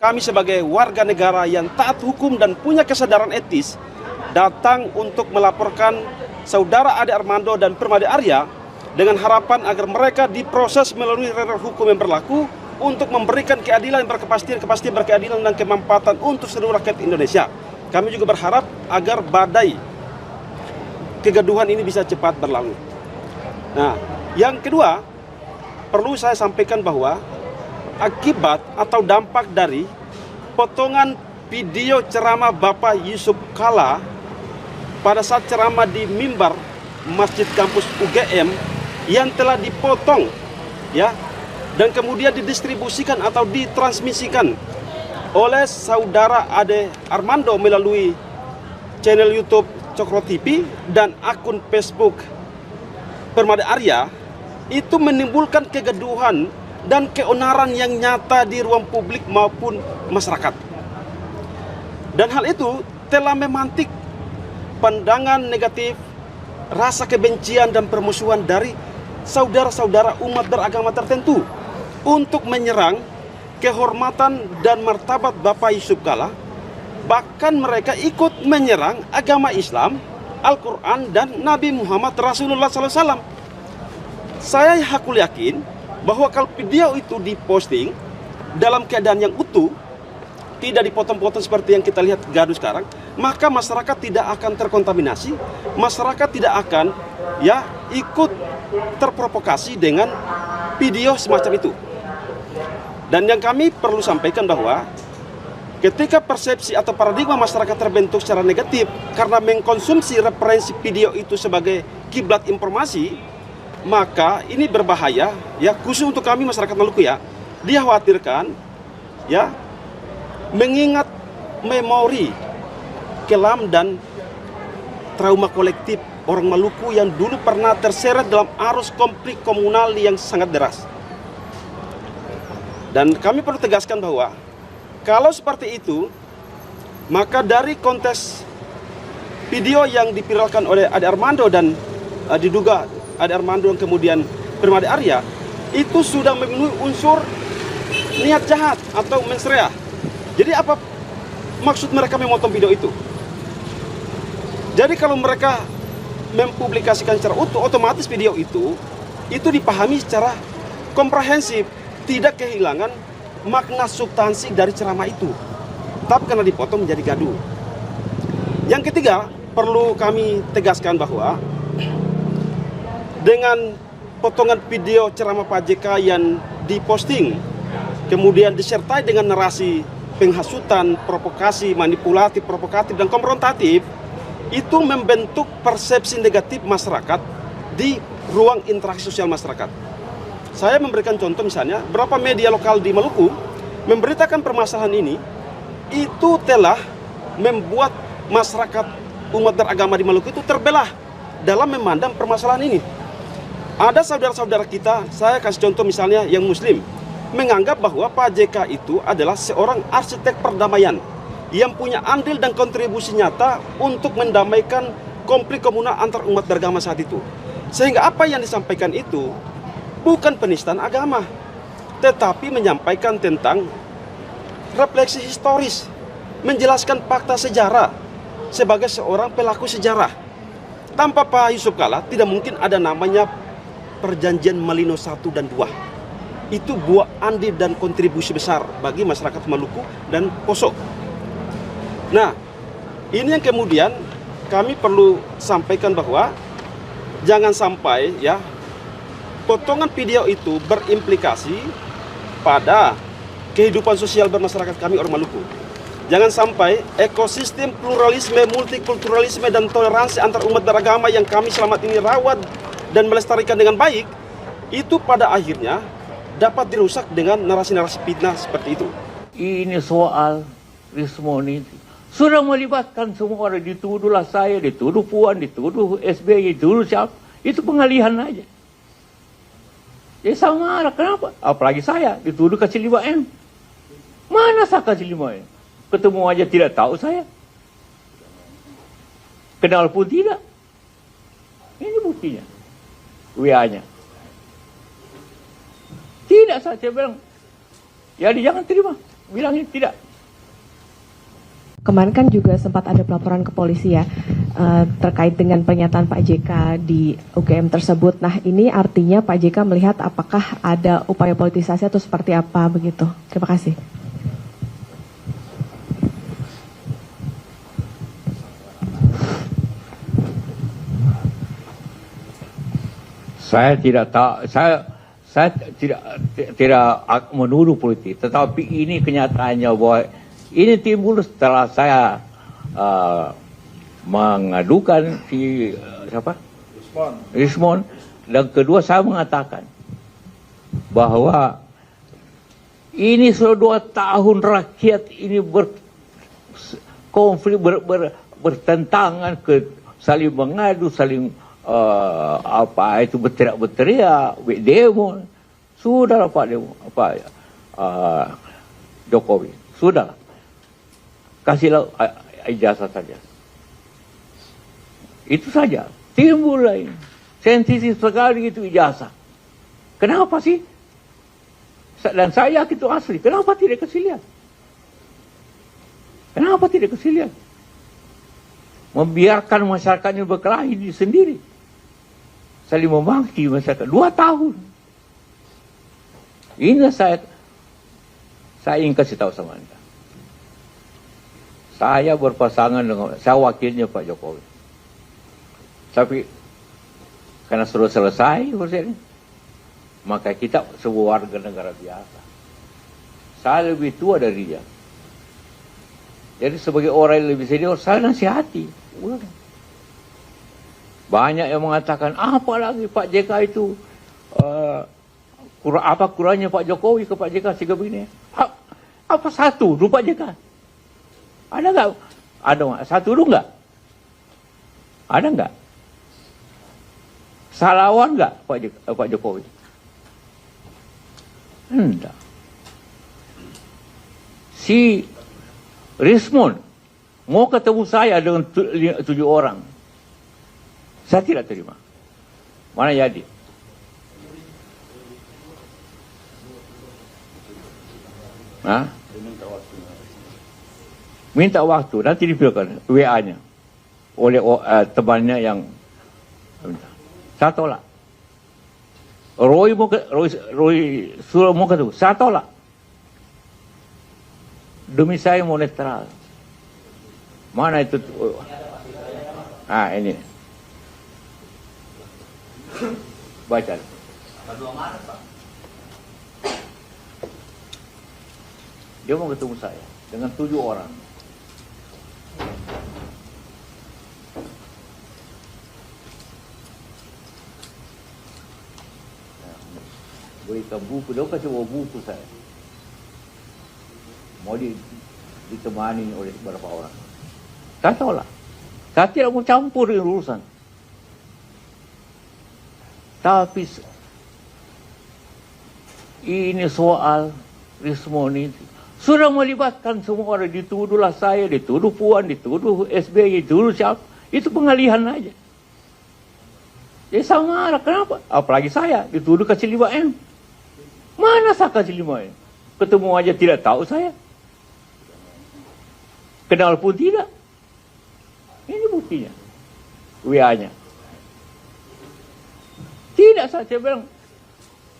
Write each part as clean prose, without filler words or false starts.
Kami sebagai warga negara yang taat hukum dan punya kesadaran etis datang untuk melaporkan saudara Ade Armando dan Permadi Arya dengan harapan agar mereka diproses melalui ranah hukum yang berlaku untuk memberikan keadilan, kepastian berkeadilan dan kemanfaatan untuk seluruh rakyat Indonesia. Kami juga berharap agar badai kegaduhan ini bisa cepat berlalu. Nah, yang kedua, perlu saya sampaikan bahwa akibat atau dampak dari potongan video ceramah Bapak Yusuf Kalla pada saat ceramah di mimbar Masjid Kampus UGM yang telah dipotong ya dan kemudian didistribusikan atau ditransmisikan oleh saudara Ade Armando melalui channel YouTube Cokro TV dan akun Facebook Permadi Arya, itu menimbulkan kegaduhan dan keonaran yang nyata di ruang publik maupun masyarakat. Dan hal itu telah memantik pandangan negatif, rasa kebencian dan permusuhan dari saudara-saudara umat beragama tertentu untuk menyerang kehormatan dan martabat Bapak Yusuf Kalla. Bahkan mereka ikut menyerang agama Islam, Al-Quran dan Nabi Muhammad Rasulullah SAW. Saya hakul yakin bahwa kalau video itu diposting dalam keadaan yang utuh, tidak dipotong-potong seperti yang kita lihat gaduh sekarang, maka masyarakat tidak akan terkontaminasi, masyarakat tidak akan ikut terprovokasi dengan video semacam itu. Dan yang kami perlu sampaikan bahwa ketika persepsi atau paradigma masyarakat terbentuk secara negatif karena mengkonsumsi referensi video itu sebagai kiblat informasi, maka ini berbahaya khusus untuk kami masyarakat Maluku dikhawatirkan mengingat memori kelam dan trauma kolektif orang Maluku yang dulu pernah terseret dalam arus konflik komunal yang sangat deras. Dan kami perlu tegaskan bahwa kalau seperti itu, maka dari konteks video yang dipiralkan oleh Ade Armando dan diduga Ade Armando dan kemudian Permadi Arya, itu sudah memenuhi unsur niat jahat atau mensreah. Jadi apa maksud mereka memotong video itu? Jadi kalau mereka mempublikasikan secara utuh, otomatis video itu dipahami secara komprehensif, tidak kehilangan makna substansi dari ceramah itu. Tapi karena dipotong menjadi gaduh. Yang ketiga, perlu kami tegaskan bahwa dengan potongan video ceramah Pak JK yang diposting, kemudian disertai dengan narasi penghasutan, provokasi, manipulatif, provokatif, dan konfrontatif, itu membentuk persepsi negatif masyarakat di ruang interaksi sosial masyarakat. Saya memberikan contoh misalnya, beberapa media lokal di Maluku memberitakan permasalahan ini, itu telah membuat masyarakat umat beragama di Maluku itu terbelah dalam memandang permasalahan ini. Ada saudara-saudara kita, saya kasih contoh misalnya yang muslim, menganggap bahwa Pak JK itu adalah seorang arsitek perdamaian yang punya andil dan kontribusi nyata untuk mendamaikan konflik komunal antar umat beragama saat itu. Sehingga apa yang disampaikan itu bukan penistaan agama, tetapi menyampaikan tentang refleksi historis, menjelaskan fakta sejarah sebagai seorang pelaku sejarah. Tanpa Pak Yusuf Kalla tidak mungkin ada namanya Perjanjian Malino 1 dan 2. Itu buah andil dan kontribusi besar bagi masyarakat Maluku dan Poso. Nah, ini yang kemudian kami perlu sampaikan bahwa jangan sampai potongan video itu berimplikasi pada kehidupan sosial bermasyarakat kami orang Maluku. Jangan sampai ekosistem pluralisme, multikulturalisme, dan toleransi antar umat beragama yang kami selama ini rawat dan melestarikan dengan baik, itu pada akhirnya dapat dirusak dengan narasi-narasi fitnah seperti itu. Ini soal Rismon ini sudah melibatkan semua orang, dituduhlah saya, dituduh Puan, dituduh SBY, dituduh siapa, itu pengalihan aja. Ya sama, kenapa? Apalagi saya, dituduh kasih 5M. Mana saya kasih 5M? Ketemu aja tidak tahu saya. Kenal pun tidak. Ini buktinya. WA-nya. Tidak, saya bilang, ya jangan terima. bilangnya tidak. Kemarin kan juga sempat ada pelaporan ke polisi ya terkait dengan pernyataan Pak JK di UGM tersebut. Nah, ini artinya Pak JK melihat apakah ada upaya politisasi atau seperti apa begitu? Terima kasih. Saya tidak tahu, saya tidak menuduh politik, tetapi ini kenyataannya bahwa ini timbul setelah saya mengadukan si siapa? Rismon. Dan kedua saya mengatakan bahwa ini sudah 2 tahun rakyat ini berkonflik, bertentangan, saling mengadu, saling berteriak-teriak, demo. Sudahlah Pak Jokowi, sudahlah. Kasihlah ijazah saja. Itu saja. Timbul lain. Sensitif sekali itu ijazah. Kenapa sih? Dan saya itu asli. Kenapa tidak kasih lihat? Kenapa tidak kasih lihat? Membiarkan masyarakatnya berkelahi sendiri. Saling memaki masyarakat. 2 tahun. Ini saya ingin kasih tahu sama Anda. Saya berpasangan dengan, saya wakilnya Pak Jokowi. Tapi karena sudah selesai urusan ini, maka kita sebuah warga negara biasa. Saya lebih tua dari dia. Jadi sebagai orang yang lebih senior, saya nasihati. Banyak yang mengatakan, apa lagi Pak JK itu, apa kurangnya Pak Jokowi ke Pak JK sehingga begini? Apa satu dulu Pak JK? Ada nggak? Ada satu dulu nggak? Ada nggak? Salawan nggak Pak Jokowi? Enggak. Si Rismon mau ketemu saya dengan 7 orang. Saya tidak terima. Mana jadi? Hah? Minta waktu, nanti dipilihkan WA-nya oleh temannya yang minta. Saya tolak. Roy suruh mau ketemu, saya tolak. Demi saya mau netral. Mana itu? Ini. Baca. Dia mau ketemu saya dengan 7 orang. Berikan buku, dia kasih bawa buku saya. Mau ditemani oleh beberapa orang. Saya tolak. Saya tidak mau campur dengan urusan. Tapi ini soal Rismon ini sudah melibatkan semua orang. Dituduhlah saya, dituduh Puan, dituduh SBY, dituduh siapa. Itu pengalihan aja. Jadi saya marah, kenapa? Apalagi saya, dituduh kasih 5M. Mana saya kasih 5M? Ketemu aja tidak tahu saya. Kenal pun tidak. Ini buktinya. WA-nya. Tidak, saya bilang.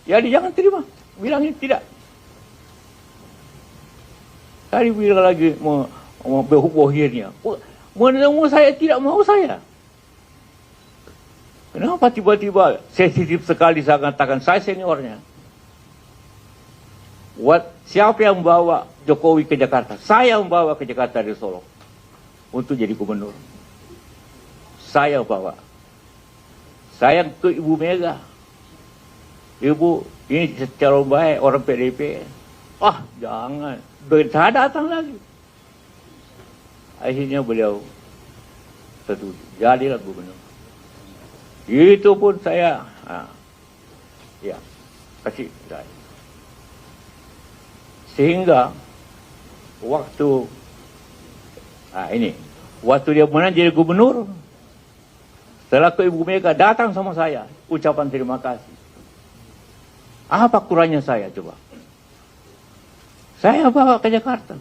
Jadi jangan terima. Bilangnya tidak. Tadi bilang lagi mau bohirnya. Menemu saya tidak mau saya. Kenapa tiba-tiba sensitif sekali saya katakan saya seniornya? Siapa yang membawa Jokowi ke Jakarta? Saya membawa ke Jakarta dari Solo untuk jadi gubernur. Saya bawa. Saya ke Ibu Mega. Ibu, ini secara baik orang PDP. Jangan. Saya datang lagi. Akhirnya beliau setuju. Jadilah gubernur. Itu pun saya, kasih saya. Sehingga waktu dia menang jadi gubernur, setelah ke Ibu Mega datang sama saya, ucapan terima kasih. Apa kurangnya saya coba? Saya bawa ke Jakarta.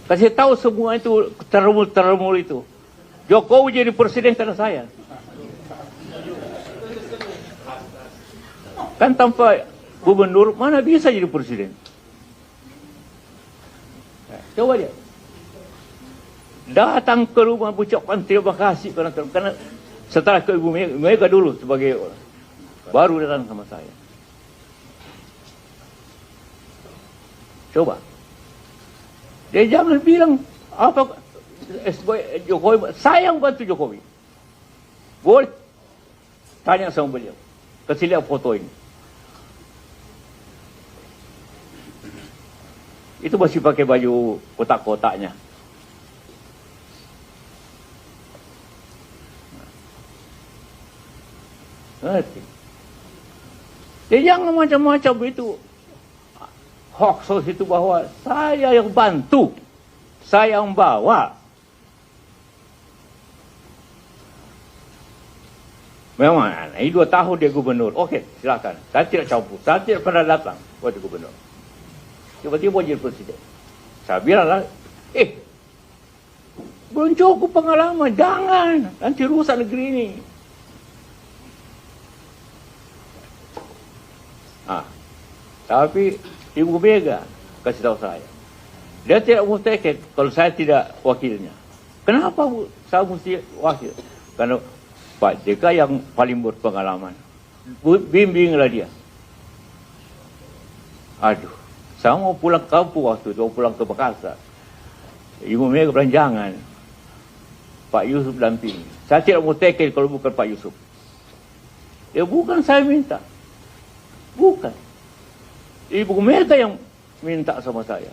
Kasih tahu semua itu, termul itu. Jokowi jadi presiden karena saya. Kan tanpa gubernur mana bisa jadi presiden? Coba dia. Datang ke rumah ucapkan terima kasih karena setelah ke Ibu Mega dulu sebagai baru datang sama saya. Coba. Dia jangan bilang apa Jokowi, saya yang bantu Jokowi. Boleh tanya sama beliau. Kasih lihat foto ini. Itu masih pakai baju kotak-kotaknya. Ngerti? Dia jangan macam-macam itu. Hoax itu bahwa saya yang bantu, saya yang bawa. Memang ini 2 tahun dia gubernur. Oke, silakan. Saya tidak campur. Saya tidak pernah datang waktu gubernur. Tiba-tiba jadi presiden. Saya bilanglah, belum cukup pengalaman. Jangan. Nanti rusak negeri ini. Tapi Ibu Mega kasih tahu saya. Dia tidak mau take kalau saya tidak wakilnya. Kenapa saya mesti wakil? Karena Pak JK yang paling berpengalaman. Bimbinglah dia. Aduh, saya mau pulang ke kampung waktu itu, mau pulang ke Makassar. Ibu Mega bilang jangan. Pak Yusuf dampingi. Saya tidak mau take kalau bukan Pak Yusuf. Ya bukan saya minta. Bukan. Ibu Mega yang minta sama saya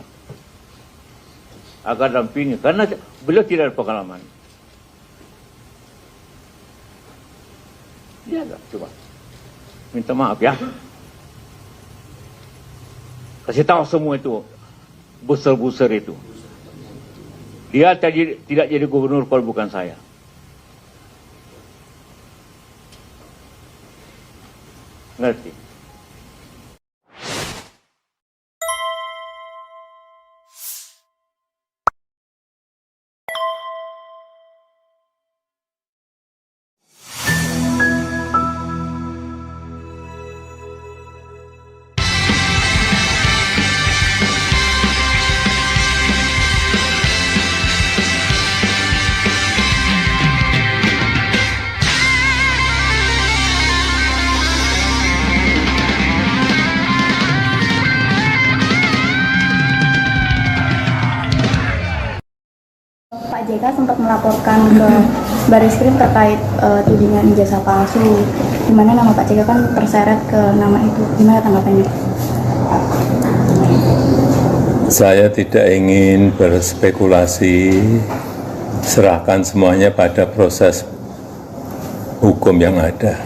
agar dampingi karena beliau tidak ada pengalaman. Dia agak coba minta maaf ya. Kasih tahu semua itu buser-buser itu. Dia tidak jadi gubernur kalau bukan saya. Ngerti? Pak JK sempat melaporkan ke Barreskrim terkait tudingan ijazah palsu, di mana nama Pak JK kan terseret ke nama itu. Gimana tanggapannya? Saya tidak ingin berspekulasi, serahkan semuanya pada proses hukum yang ada.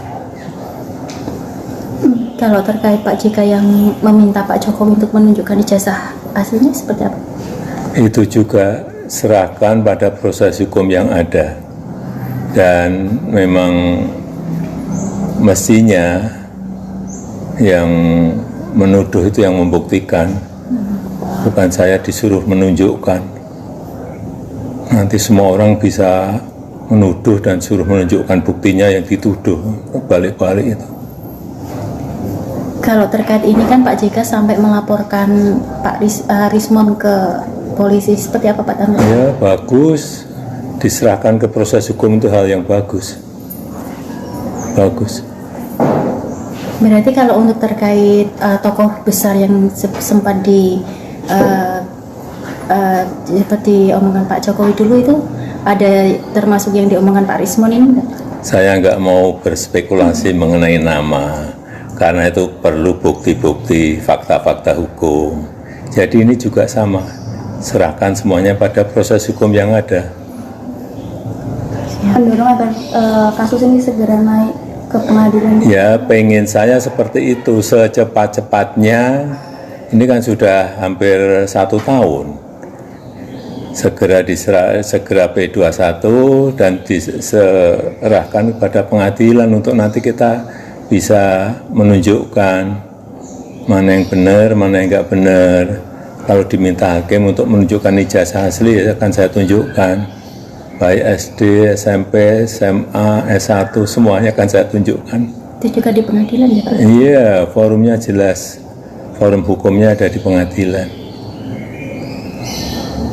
Kalau terkait Pak JK yang meminta Pak Jokowi untuk menunjukkan ijazah aslinya seperti apa? Itu juga serahkan pada proses hukum yang ada. Dan memang mestinya yang menuduh itu yang membuktikan, bukan saya disuruh menunjukkan. Nanti semua orang bisa menuduh dan suruh menunjukkan buktinya yang dituduh, balik-balik itu. Kalau terkait ini kan Pak JK sampai melaporkan Pak Rismon ke polisi, seperti apa Pak Tangga? Ya bagus, diserahkan ke proses hukum itu hal yang bagus. Bagus. Berarti kalau untuk terkait tokoh besar yang sempat seperti omongan Pak Jokowi dulu itu, ada termasuk yang diomongkan Pak Rismon ini enggak? Saya nggak mau berspekulasi mengenai nama, karena itu perlu bukti-bukti, fakta-fakta hukum. Jadi ini juga sama, serahkan semuanya pada proses hukum yang ada. Mendorong agar kasus ini segera naik ke pengadilan. Ya, pengen saya seperti itu, secepat-cepatnya. Ini kan sudah hampir 1 tahun. Segera P21 dan diserahkan kepada pengadilan untuk nanti kita bisa menunjukkan mana yang benar, mana yang enggak benar. Kalau diminta hakim untuk menunjukkan ijazah asli, ya akan saya tunjukkan. Baik SD, SMP, SMA, S1, semuanya akan saya tunjukkan. Itu juga di pengadilan ya Pak? Iya, forumnya jelas. Forum hukumnya ada di pengadilan.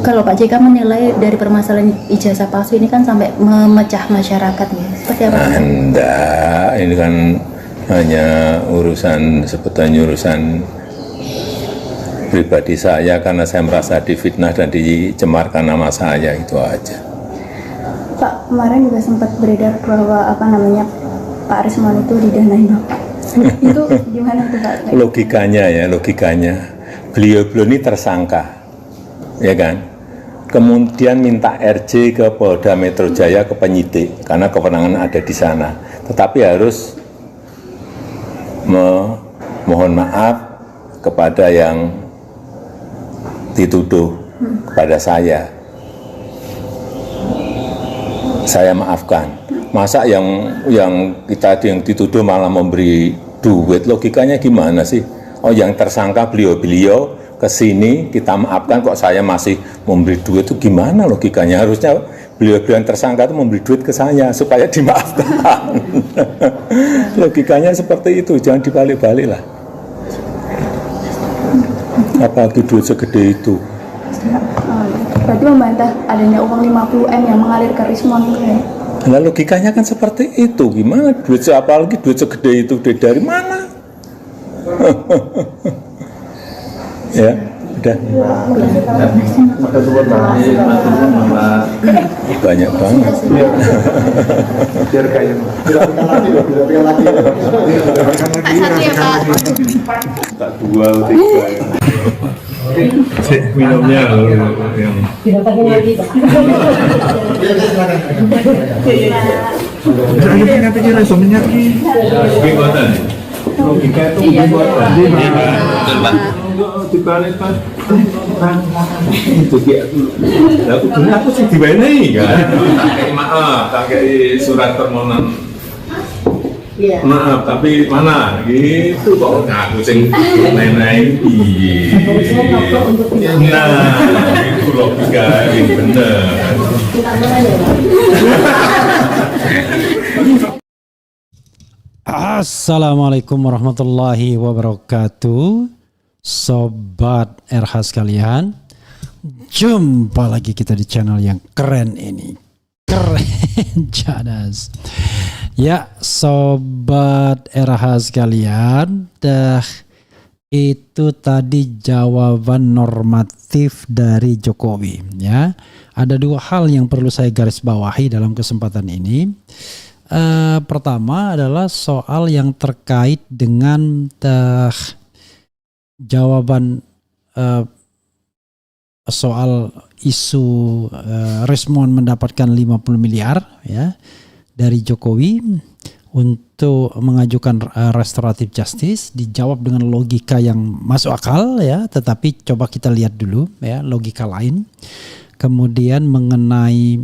Kalau Pak JK menilai dari permasalahan ijazah palsu ini kan sampai memecah masyarakat ya, seperti apa? Enggak, ini kan hanya sebetulnya urusan pribadi saya karena saya merasa difitnah dan dicemarkan nama saya, itu aja. Pak, kemarin juga sempat beredar bahwa Pak Rismon itu didanai Bapak. Itu gimana tuh Pak? Logikanya, beliau ini tersangka, ya kan? Kemudian minta RJ ke Polda Metro Jaya, ke penyidik, karena kewenangan ada di sana. Tetapi harus mohon maaf kepada yang dituduh, kepada saya maafkan. Masa yang yang dituduh malah memberi duit, logikanya gimana sih? Oh, yang tersangka beliau ke sini kita maafkan, kok saya masih memberi duit, itu gimana logikanya? Harusnya beliau yang tersangka itu memberi duit ke saya supaya dimaafkan. Logikanya seperti itu, jangan dibalik-balik lah. Apalagi duit segede itu. Berarti membantah adanya uang 50M yang mengalir ke Rismon itu ya? Nah, logikanya kan seperti itu. Gimana duit, apalagi duit segede itu dari mana? Ya, udah. Banyak banget. Biar kayak tak 2 3 minumnya yang logika itu dibalik Pak. Aku sih diwenehi kan. Tak kayak surat permohonan maaf, tapi mana gitu kok ngaku sing nenek piye. Nah, itu logika yang bener. Assalamualaikum warahmatullahi wabarakatuh. Sobat RH sekalian, jumpa lagi kita di channel yang keren ini. Keren jadas. Ya, sobat RH sekalian, itu tadi jawaban normatif dari Jokowi ya. Ada 2 hal yang perlu saya garis bawahi dalam kesempatan ini. Pertama adalah soal yang terkait dengan jawaban soal isu Rismon mendapatkan 50 miliar ya dari Jokowi untuk mengajukan restoratif justice, dijawab dengan logika yang masuk akal ya, tetapi coba kita lihat dulu ya logika lain. Kemudian mengenai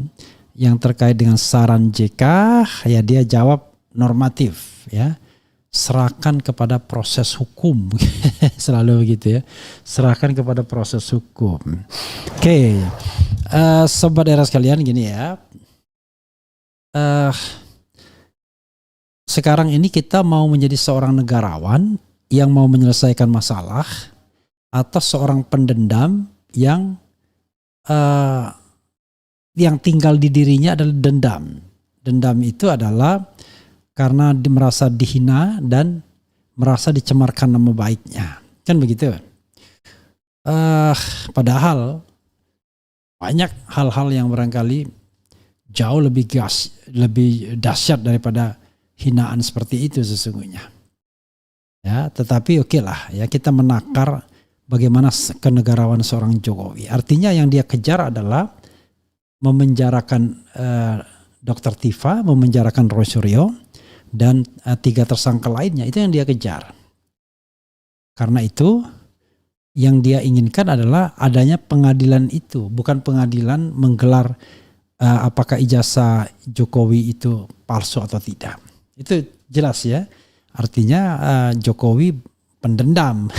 yang terkait dengan saran JK, ya dia jawab normatif ya. Serahkan kepada proses hukum. Selalu begitu ya. Serahkan kepada proses hukum. Oke. Sobat era sekalian gini ya. Sekarang ini kita mau menjadi seorang negarawan yang mau menyelesaikan masalah, atau seorang pendendam yang tinggal di dirinya adalah dendam. Dendam itu adalah karena merasa dihina dan merasa dicemarkan nama baiknya. Kan begitu. Padahal banyak hal-hal yang barangkali jauh lebih dahsyat daripada hinaan seperti itu sesungguhnya. Ya, tetapi oke lah ya, kita menakar bagaimana kenegarawan seorang Jokowi. Artinya yang dia kejar adalah memenjarakan Dr. Tifa, memenjarakan Roy Suryo, dan 3 tersangka lainnya. Itu yang dia kejar. Karena itu yang dia inginkan adalah adanya pengadilan itu, bukan pengadilan menggelar apakah ijazah Jokowi itu palsu atau tidak. Itu jelas ya. Artinya Jokowi pendendam,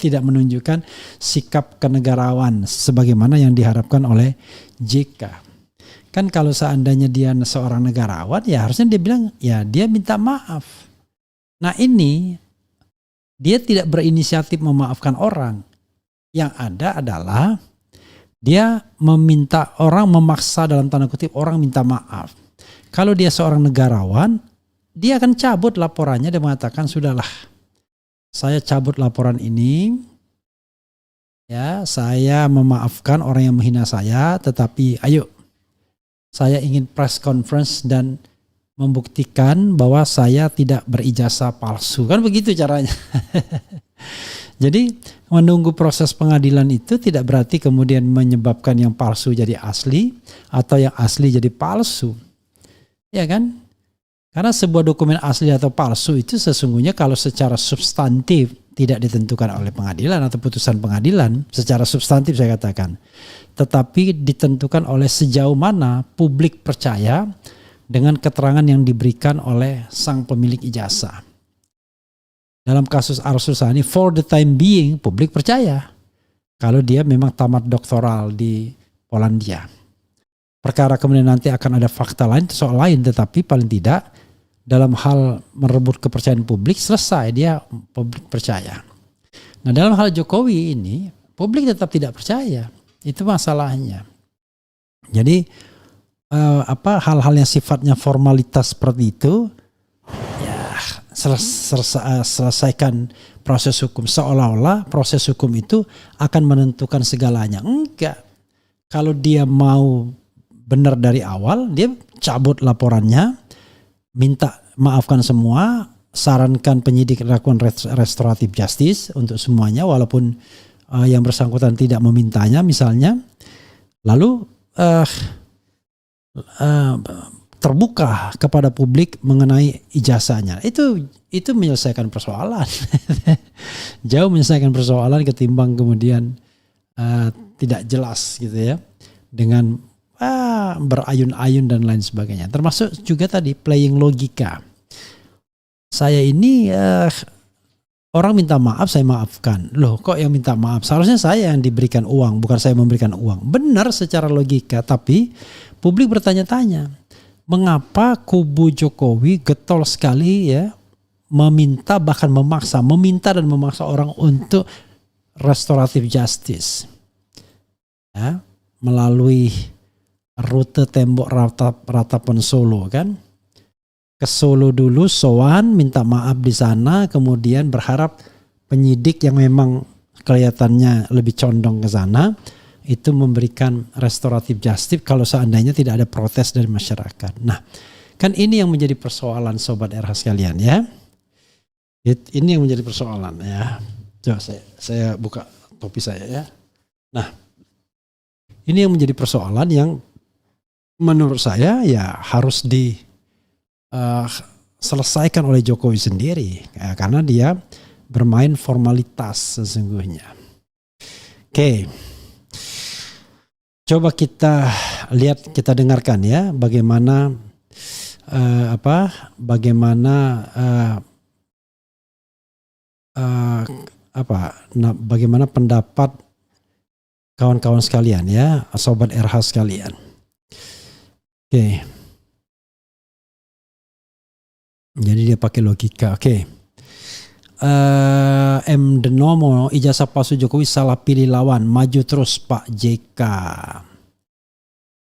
tidak menunjukkan sikap kenegarawan sebagaimana yang diharapkan oleh JK. Kan kalau seandainya dia seorang negarawan, ya harusnya dia bilang, ya dia minta maaf. Nah ini, dia tidak berinisiatif memaafkan orang. Yang ada adalah dia meminta orang, memaksa dalam tanda kutip orang minta maaf. Kalau dia seorang negarawan, dia akan cabut laporannya dan mengatakan, sudahlah, saya cabut laporan ini, ya saya memaafkan orang yang menghina saya, tetapi ayo, saya ingin press conference dan membuktikan bahwa saya tidak berijazah palsu. Kan begitu caranya. Jadi menunggu proses pengadilan itu tidak berarti kemudian menyebabkan yang palsu jadi asli atau yang asli jadi palsu. Ya kan? Karena sebuah dokumen asli atau palsu itu sesungguhnya kalau secara substantif tidak ditentukan oleh pengadilan atau putusan pengadilan, secara substantif saya katakan. Tetapi ditentukan oleh sejauh mana publik percaya dengan keterangan yang diberikan oleh sang pemilik ijazah. Dalam kasus Arsul Sani, for the time being, publik percaya kalau dia memang tamat doktoral di Polandia. Perkara kemudian nanti akan ada fakta lain, soal lain, tetapi paling tidak dalam hal merebut kepercayaan publik, selesai, dia publik percaya. Nah dalam hal Jokowi ini, publik tetap tidak percaya. Itu masalahnya. Jadi hal-hal yang sifatnya formalitas seperti itu, selesaikan proses hukum, seolah-olah proses hukum itu akan menentukan segalanya. Enggak. Kalau dia mau benar dari awal, dia cabut laporannya, minta maafkan semua, sarankan penyidik lakukan restoratif justice untuk semuanya walaupun yang bersangkutan tidak memintanya misalnya, lalu terbuka kepada publik mengenai ijazahnya. Itu menyelesaikan persoalan. Jauh menyelesaikan persoalan ketimbang kemudian tidak jelas gitu ya, dengan berayun-ayun dan lain sebagainya. Termasuk juga tadi playing logika. Saya ini orang minta maaf, saya maafkan. Loh, kok yang minta maaf? Seharusnya saya yang diberikan uang, bukan saya memberikan uang. Benar secara logika, tapi publik bertanya-tanya. Mengapa kubu Jokowi getol sekali ya meminta, bahkan meminta dan memaksa orang untuk restoratif justice ya, melalui rute tembok ratapan Solo kan, ke Solo dulu, sowan, minta maaf di sana, kemudian berharap penyidik yang memang kelihatannya lebih condong ke sana itu memberikan restoratif justice kalau seandainya tidak ada protes dari masyarakat. Nah, kan ini yang menjadi persoalan Sobat RH sekalian ya. Ini yang menjadi persoalan ya. Coba saya buka topi saya ya. Nah, ini yang menjadi persoalan yang menurut saya ya harus diselesaikan oleh Jokowi sendiri ya, karena dia bermain formalitas sesungguhnya. Oke. Coba kita lihat, kita dengarkan ya bagaimana bagaimana pendapat kawan-kawan sekalian ya, Sobat RH sekalian. Oke. Jadi dia pakai logika. Oke. M. Denomo, ijazah palsu Jokowi salah pilih lawan, maju terus Pak JK.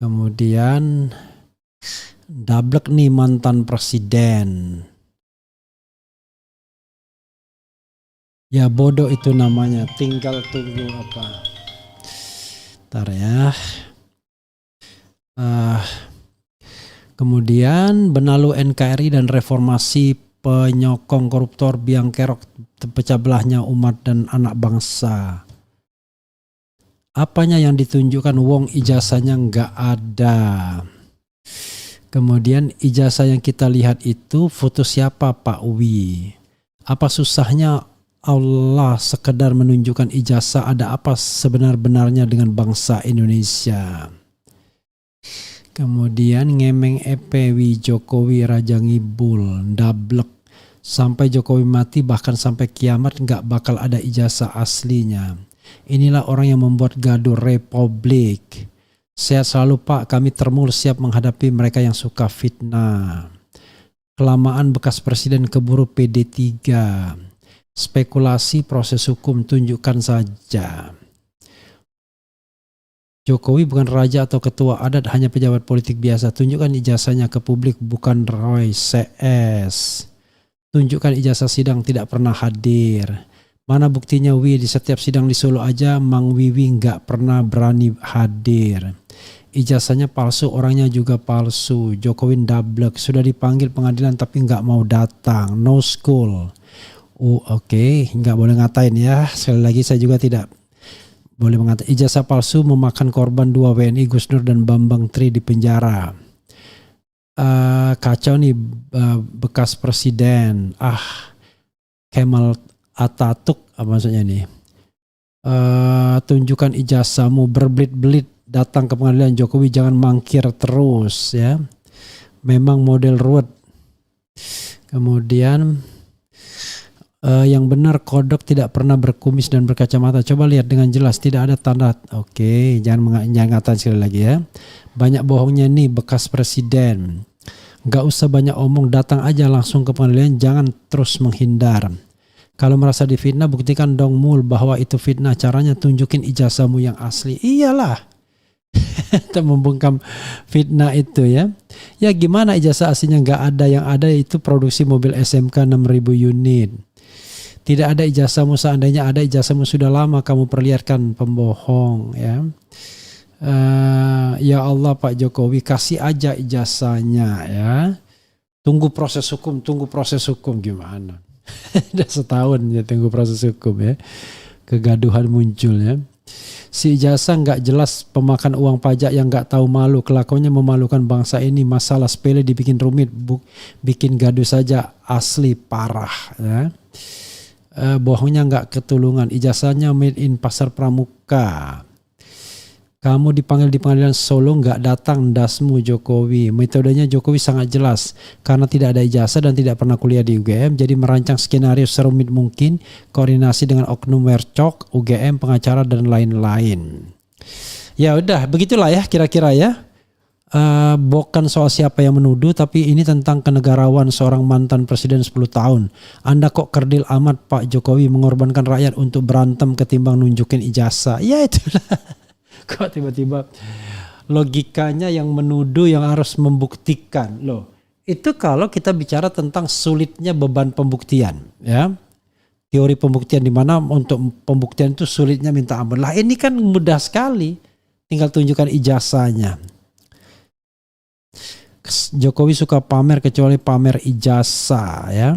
Kemudian Dablek nih mantan presiden. Ya bodoh itu namanya, tinggal tunggu apa. Ntar ya. Kemudian Benalu NKRI dan reformasi penyokong koruptor biang kerok pecah belahnya umat dan anak bangsa. Apanya yang ditunjukkan, wong ijazahnya nggak ada. Kemudian ijazah yang kita lihat itu foto siapa Pak Wi? Apa susahnya Allah sekedar menunjukkan ijazah, ada apa sebenar-benarnya dengan bangsa Indonesia? Kemudian ngemeng EPW Jokowi Raja Ngibul, Dablek. Sampai Jokowi mati, bahkan sampai kiamat nggak bakal ada ijazah aslinya. Inilah orang yang membuat gaduh republik. Sehat selalu Pak, kami Termul siap menghadapi mereka yang suka fitnah. Kelamaan bekas presiden keburu PD3. Spekulasi proses hukum, tunjukkan saja. Jokowi bukan raja atau ketua adat, hanya pejabat politik biasa. Tunjukkan ijazahnya ke publik, bukan Roy CS. Tunjukkan ijazah sidang, tidak pernah hadir. Mana buktinya Wi, di setiap sidang di Solo aja Mang Wiwi nggak pernah berani hadir. Ijazahnya palsu, orangnya juga palsu. Jokowi double, sudah dipanggil pengadilan tapi nggak mau datang. No school. Oke, nggak boleh ngatain ya. Sekali lagi saya juga tidak boleh mengatakan. Ijazah palsu memakan korban 2 WNI Gus Dur dan Bambang Tri di penjara. Kacau nih bekas presiden. Kemal Ataturk apa maksudnya nih? Tunjukkan ijazahmu, berbelit-belit datang ke pengadilan. Jokowi jangan mangkir terus ya. Memang model ruwet. Kemudian yang benar, kodok tidak pernah berkumis dan berkacamata. Coba lihat dengan jelas, tidak ada tanda. Oke, jangan ngatain sekali lagi ya. Banyak bohongnya nih bekas presiden. Gak usah banyak omong, datang aja langsung ke pengadilan, jangan terus menghindar. Kalau merasa difitnah, buktikan dong Mul bahwa itu fitnah. Caranya tunjukin ijazahmu yang asli. Iyalah. Kita membungkam fitnah itu ya. Ya gimana ijazah aslinya nggak ada, yang ada itu produksi mobil SMK 6.000 unit. Tidak ada ijazahmu, seandainya ada ijazahmu sudah lama kamu perlihatkan, pembohong ya. Ya Allah Pak Jokowi, kasih aja ijazahnya ya. Tunggu proses hukum gimana? Udah setahun ya tunggu proses hukum ya. Kegaduhan muncul ya. Si ijazah nggak jelas, pemakan uang pajak yang nggak tahu malu, kelakuannya memalukan bangsa ini. Masalah sepele dibikin rumit, bikin gaduh saja, asli parah ya. Bohongnya nggak ketulungan, ijazahnya made in Pasar Pramuka. Kamu dipanggil di pengadilan Solo nggak datang, dasmu Jokowi. Metodenya Jokowi sangat jelas, karena tidak ada ijazah dan tidak pernah kuliah di UGM, jadi merancang skenario serumit mungkin, koordinasi dengan oknum Wercok, UGM, pengacara dan lain-lain. Ya udah, begitulah ya kira-kira ya. Bukan soal siapa yang menuduh, tapi ini tentang kenegarawan seorang mantan presiden 10 tahun. Anda kok kerdil amat Pak Jokowi, mengorbankan rakyat untuk berantem ketimbang nunjukin ijazah. Ya itulah. Kok tiba-tiba logikanya yang menuduh yang harus membuktikan loh. Itu kalau kita bicara tentang sulitnya beban pembuktian ya. Teori pembuktian di mana untuk pembuktian itu sulitnya minta ampun. Lah ini kan mudah sekali. Tinggal tunjukkan ijazahnya. Jokowi suka pamer kecuali pamer ijazah ya.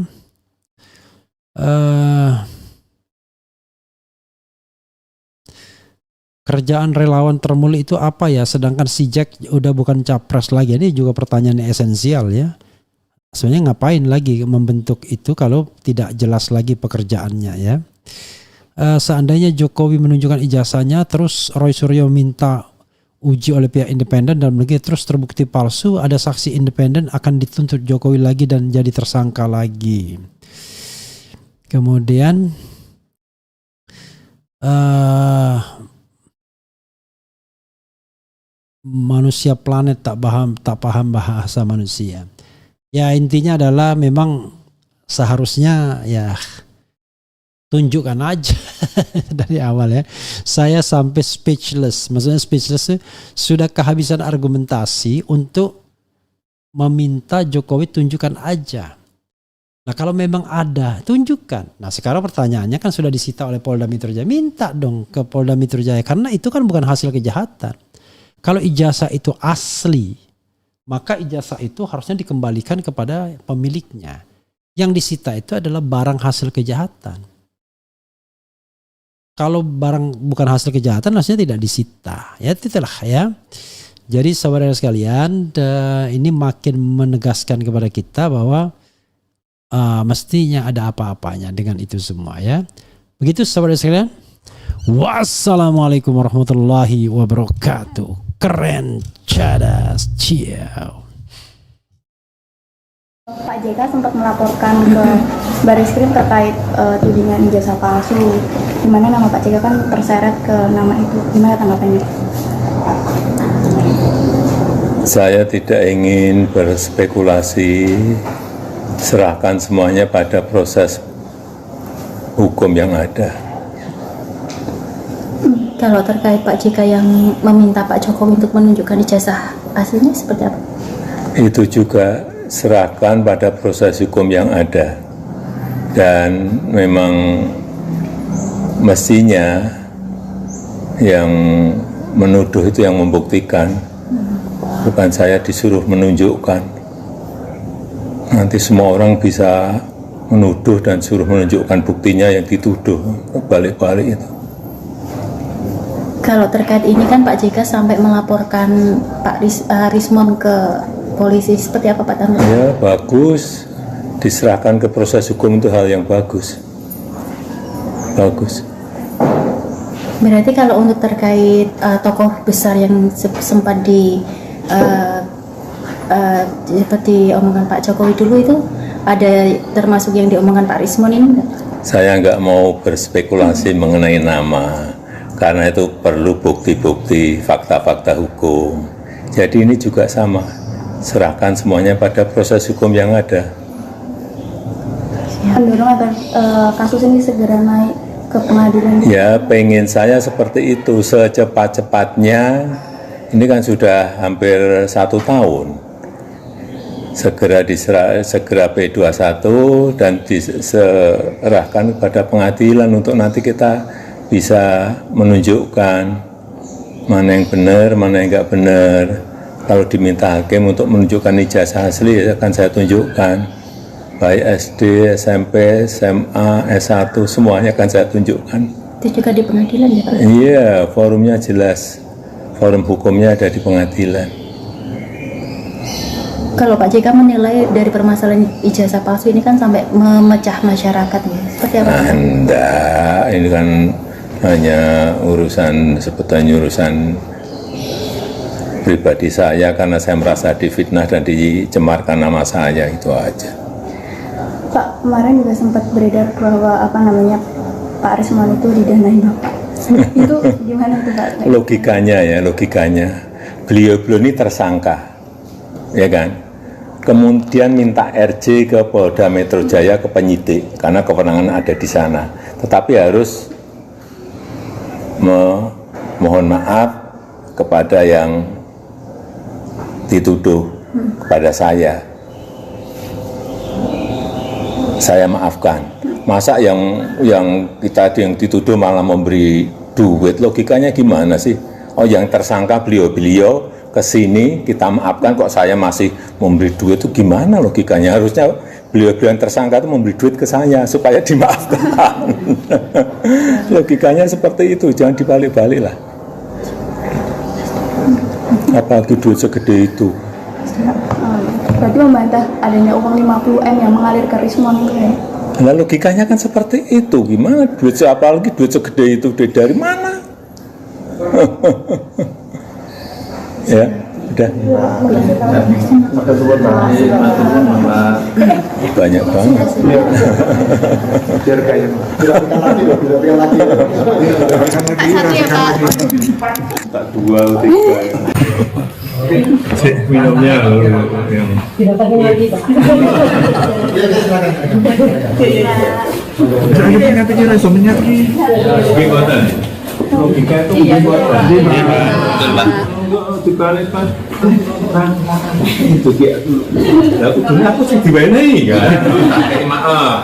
Kerjaan relawan Termul itu apa ya? Sedangkan si Jack udah bukan capres lagi. Ini juga pertanyaan esensial ya. Sebenarnya ngapain lagi membentuk itu kalau tidak jelas lagi pekerjaannya ya. Seandainya Jokowi menunjukkan ijazahnya, terus Roy Suryo minta uji oleh pihak independen dan begitu terus terbukti palsu, ada saksi independen, akan dituntut Jokowi lagi dan jadi tersangka lagi. Kemudian manusia planet tak paham bahasa manusia. Ya intinya adalah memang seharusnya ya tunjukkan aja dari awal ya. Saya sampai speechless. Maksudnya speechless sudah kehabisan argumentasi untuk meminta Jokowi tunjukkan aja. Nah kalau memang ada, tunjukkan. Nah sekarang pertanyaannya kan sudah disita oleh Polda Metro Jaya. Minta dong ke Polda Metro Jaya, karena itu kan bukan hasil kejahatan. Kalau ijazah itu asli, maka ijazah itu harusnya dikembalikan kepada pemiliknya. Yang disita itu adalah barang hasil kejahatan. Kalau barang bukan hasil kejahatan harusnya tidak disita. Ya itulah ya. Jadi saudara sekalian, ini makin menegaskan kepada kita bahwa mestinya ada apa-apanya dengan itu semua ya. Begitu saudara sekalian. Wassalamualaikum warahmatullahi wabarakatuh. Keren, cadas, ciao. Pak JK sempat melaporkan ke Barreskrim terkait tudingan ijazah palsu, di mana nama Pak JK kan terseret ke nama itu. Gimana tanggapannya? Saya tidak ingin berspekulasi, serahkan semuanya pada proses hukum yang ada. Kalau terkait Pak JK yang meminta Pak Jokowi untuk menunjukkan ijazah aslinya seperti apa? Itu juga serahkan pada proses hukum yang ada. Dan memang mestinya yang menuduh itu yang membuktikan, bukan saya disuruh menunjukkan. Nanti semua orang bisa menuduh dan suruh menunjukkan buktinya yang dituduh, balik-balik itu. Kalau terkait ini kan Pak JK sampai melaporkan Pak Rismon ke polisi, seperti apa Pak Tanggung? Ya bagus, diserahkan ke proses hukum itu hal yang bagus. Bagus. Berarti kalau untuk terkait tokoh besar yang sempat seperti omongan Pak Jokowi dulu itu, ada termasuk yang diomongkan Pak Rismon ini enggak? Saya nggak mau berspekulasi mengenai nama, karena itu perlu bukti-bukti, fakta-fakta hukum. Jadi ini juga sama, serahkan semuanya pada proses hukum yang ada. Mendorong agar kasus ini segera naik ke pengadilan. Ya, pengen saya seperti itu, secepat-cepatnya. Ini kan sudah hampir 1 tahun. Segera P21 dan diserahkan kepada pengadilan untuk nanti kita bisa menunjukkan mana yang benar, mana yang enggak benar. Kalau diminta hakim untuk menunjukkan ijazah asli, akan saya tunjukkan. Baik SD, SMP, SMA, S1, semuanya akan saya tunjukkan. Itu juga di pengadilan ya Pak? Iya, forumnya jelas. Forum hukumnya ada di pengadilan. Kalau Pak JK menilai dari permasalahan ijazah palsu ini kan sampai memecah masyarakat ya, seperti apa? Enggak, ini kan hanya sebetulnya urusan pribadi saya, karena saya merasa difitnah dan dicemarkan nama saya, itu aja. Pak, kemarin juga sempat beredar bahwa Pak Rismon itu didanai Bapak. Itu gimana tuh Pak? Logikanya, beliau ini tersangka, ya kan? Kemudian minta RJ ke Polda Metro Jaya, ke penyidik, karena kewenangan ada di sana. Tetapi harus mohon maaf kepada yang dituduh, kepada saya maafkan. Masa yang dituduh malah memberi duit, logikanya gimana sih? Oh, yang tersangka beliau ke sini kita maafkan, kok saya masih memberi duit, itu gimana logikanya? Harusnya beliau yang tersangka itu memberi duit ke saya supaya dimaafkan. Logikanya seperti itu, jangan dibalik-balik lah. Apalagi duit segede itu. Berarti membantah adanya uang 50M yang mengalir ke Rismon itu ya? Nah, logikanya kan seperti itu. Gimana apalagi duit segede itu dari mana? Ya, udah. Banyak banget. Tak 2 atau 3. Minumnya yang gimana? Logika itu buatan. Dibalik Pak. Itu dia dulu. Aku sih diwenehi kan.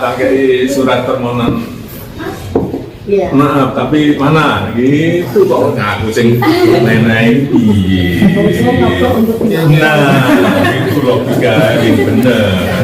Tak kayak surat permohonan. Maaf, tapi mana? Gitu kok ngaku sing nenek piye. Nah, itu logika yang benar.